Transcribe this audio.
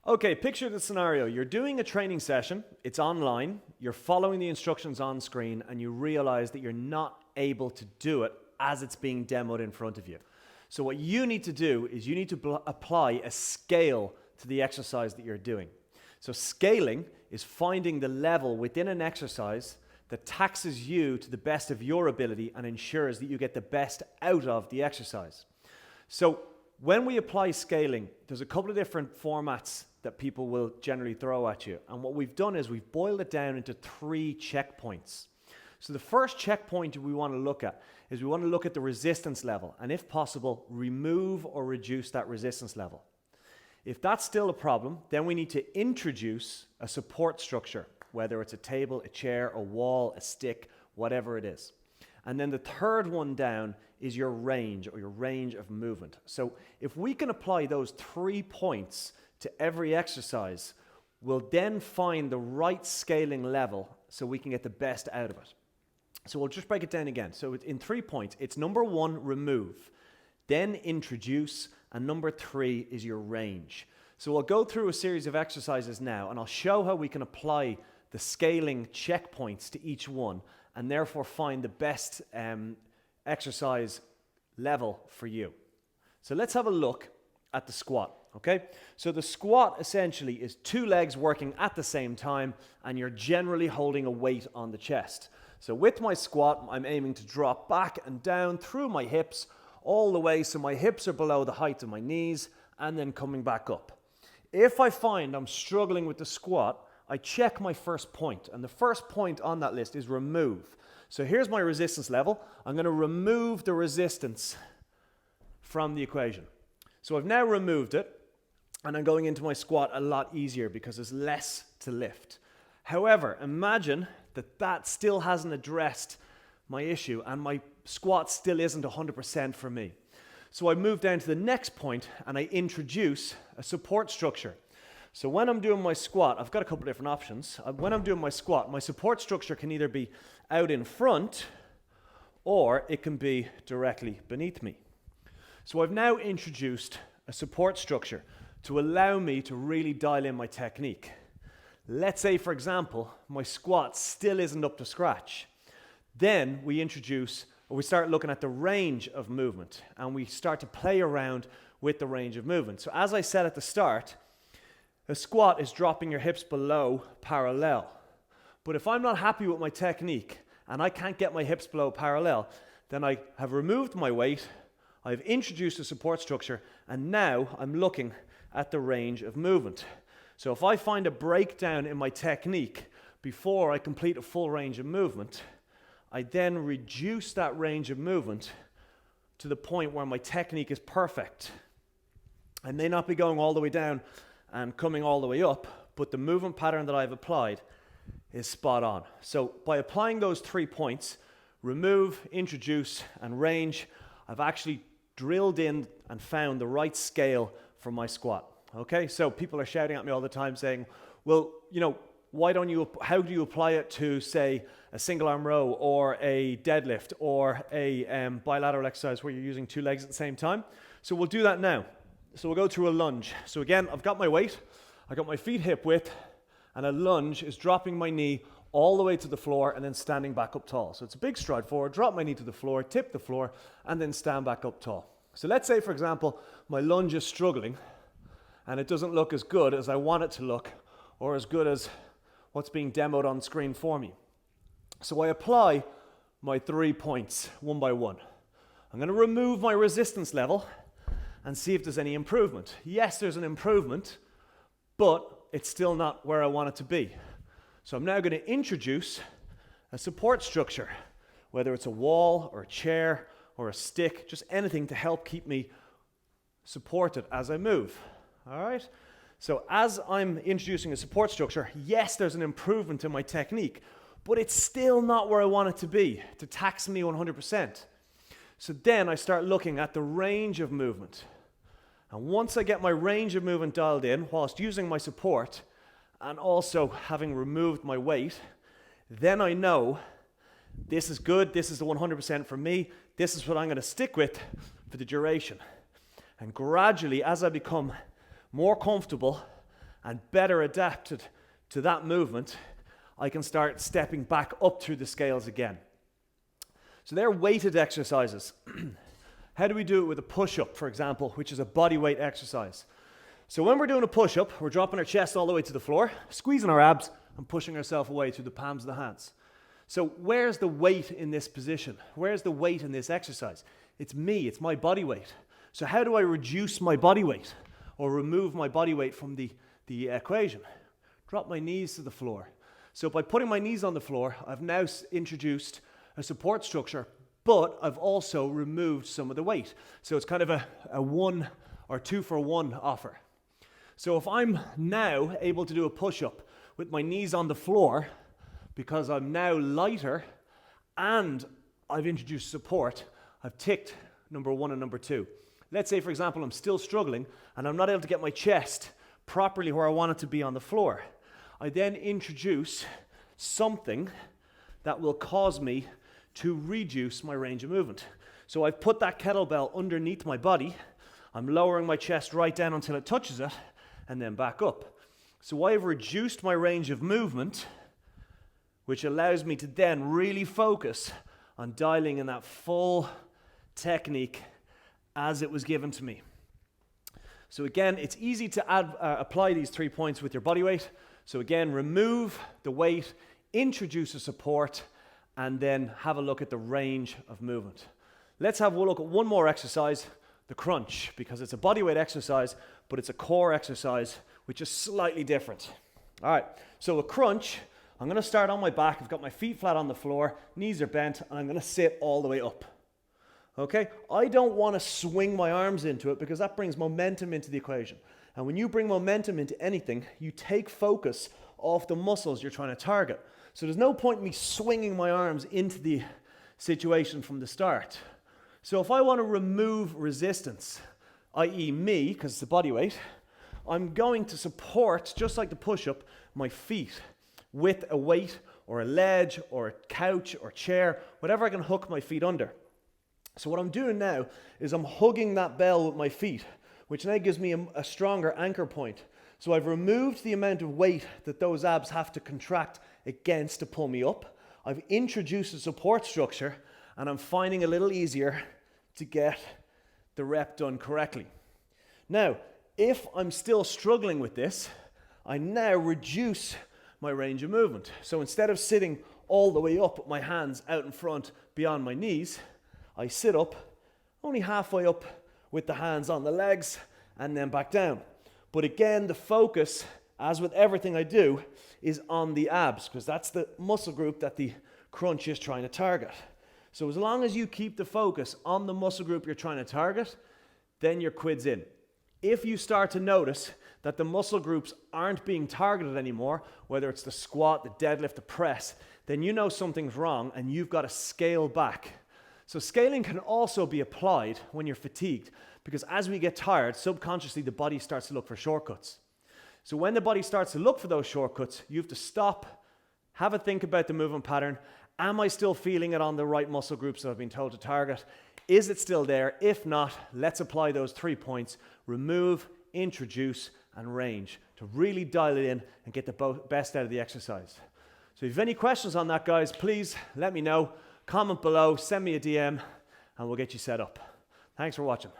Okay, picture the scenario. You're doing a training session, it's online, you're following the instructions on screen, and you realize that you're not able to do it as it's being demoed in front of you. So what you need to do is you need to apply a scale to the exercise that you're doing. So scaling is finding the level within an exercise that taxes you to the best of your ability and ensures that you get the best out of the exercise. So when we apply scaling, there's a couple of different formats that people will generally throw at you. And what we've done is we've boiled it down into 3 checkpoints. So the first checkpoint we want to look at is we want to look at the resistance level, and if possible, remove or reduce that resistance level. If that's still a problem, then we need to introduce a support structure, whether it's a table, a chair, a wall, a stick, whatever it is. And then the third one down is your range, or your range of movement. So if we can apply those 3 points to every exercise, we'll then find the right scaling level so we can get the best out of it. So we'll just break it down again. So in 3 points, it's number 1, remove, then introduce, and number 3 is your range. So we'll go through a series of exercises now, and I'll show how we can apply the scaling checkpoints to each one, and therefore find the best exercise level for you. So let's have a look at the squat, okay? So the squat essentially is 2 legs working at the same time, and you're generally holding a weight on the chest. So with my squat, I'm aiming to drop back and down through my hips all the way so my hips are below the height of my knees, and then coming back up. If I find I'm struggling with the squat, I check my first point, and the first point on that list is remove. So here's my resistance level. I'm going to remove the resistance from the equation. So I've now removed it, and I'm going into my squat a lot easier because there's less to lift. However, imagine that that still hasn't addressed my issue, and my squat still isn't 100% for me. So I move down to the next point, and I introduce a support structure. So when I'm doing my squat, I've got a couple of different options. When I'm doing my squat, my support structure can either be out in front, or it can be directly beneath me. So I've now introduced a support structure to allow me to really dial in my technique. Let's say, for example, my squat still isn't up to scratch. Then we start looking at the range of movement, and we start to play around with the range of movement. So as I said at the start, a squat is dropping your hips below parallel. But if I'm not happy with my technique and I can't get my hips below parallel, then I have removed my weight, I've introduced a support structure, and now I'm looking at the range of movement. So if I find a breakdown in my technique before I complete a full range of movement, I then reduce that range of movement to the point where my technique is perfect. I may not be going all the way down and coming all the way up, but the movement pattern that I've applied is spot on. So by applying those 3 points, remove, introduce, and range, I've actually drilled in and found the right scale for my squat. Okay, so people are shouting at me all the time saying, well, how do you apply it to, say, a single arm row or a deadlift or a bilateral exercise where you're using 2 legs at the same time? So we'll do that now. So we'll go through a lunge. So again, I've got my weight, I've got my feet hip width, and a lunge is dropping my knee all the way to the floor and then standing back up tall. So it's a big stride forward, drop my knee to the floor, tip the floor, and then stand back up tall. So let's say, for example, my lunge is struggling and it doesn't look as good as I want it to look, or as good as what's being demoed on screen for me. So I apply my 3 points one by one. I'm going to remove my resistance level and see if there's any improvement. Yes, there's an improvement, but it's still not where I want it to be. So I'm now going to introduce a support structure, whether it's a wall or a chair or a stick, just anything to help keep me supported as I move. All right? So as I'm introducing a support structure, yes, there's an improvement in my technique, but it's still not where I want it to be, to tax me 100%. So then I start looking at the range of movement. And once I get my range of movement dialed in, whilst using my support, and also having removed my weight, then I know this is good, this is the 100% for me, this is what I'm going to stick with for the duration. And gradually, as I become more comfortable and better adapted to that movement, I can start stepping back up through the scales again. So they're weighted exercises. How do we do it with a push-up, for example, which is a body weight exercise? So when we're doing a push-up, we're dropping our chest all the way to the floor, squeezing our abs, and pushing ourselves away through the palms of the hands. So where's the weight in this position? Where's the weight in this exercise? It's me, it's my body weight. So how do I reduce my body weight or remove my body weight from the equation? Drop my knees to the floor. So by putting my knees on the floor, I've now introduced a support structure, but I've also removed some of the weight. So it's kind of a 1 or 2 for 1 offer. So if I'm now able to do a push-up with my knees on the floor, because I'm now lighter and I've introduced support, I've ticked number 1 and number 2. Let's say, for example, I'm still struggling and I'm not able to get my chest properly where I want it to be on the floor. I then introduce something that will cause me to reduce my range of movement. So I've put that kettlebell underneath my body, I'm lowering my chest right down until it touches it, and then back up. So I've reduced my range of movement, which allows me to then really focus on dialing in that full technique as it was given to me. So again, it's easy to apply these 3 points with your body weight. So again, remove the weight, introduce a support, and then have a look at the range of movement. Let's have a look at one more exercise, the crunch, because it's a bodyweight exercise, but it's a core exercise, which is slightly different. All right, so a crunch, I'm gonna start on my back. I've got my feet flat on the floor, knees are bent, and I'm gonna sit all the way up. Okay, I don't wanna swing my arms into it because that brings momentum into the equation. And when you bring momentum into anything, you take focus off the muscles you're trying to target. So there's no point in me swinging my arms into the situation from the start. So if I want to remove resistance, i.e. me, because it's the body weight, I'm going to support, just like the push-up, my feet with a weight or a ledge or a couch or chair, whatever I can hook my feet under. So what I'm doing now is I'm hugging that bell with my feet, which now gives me a stronger anchor point. So I've removed the amount of weight that those abs have to contract against to pull me up. I've introduced a support structure, and I'm finding it a little easier to get the rep done correctly. Now, if I'm still struggling with this, I now reduce my range of movement. So instead of sitting all the way up with my hands out in front beyond my knees, I sit up only halfway up with the hands on the legs and then back down. But again, the focus, as with everything I do, is on the abs, because that's the muscle group that the crunch is trying to target. So as long as you keep the focus on the muscle group you're trying to target, then your quid's in. If you start to notice that the muscle groups aren't being targeted anymore, whether it's the squat, the deadlift, the press, then you know something's wrong and you've got to scale back. So scaling can also be applied when you're fatigued, because as we get tired, subconsciously the body starts to look for shortcuts. So when the body starts to look for those shortcuts, you have to stop, have a think about the movement pattern. Am I still feeling it on the right muscle groups that I've been told to target? Is it still there? If not, let's apply those 3 points: remove, introduce, and range, to really dial it in and get the best out of the exercise. So if you have any questions on that, guys, please let me know. Comment below, send me a DM, and we'll get you set up. Thanks for watching.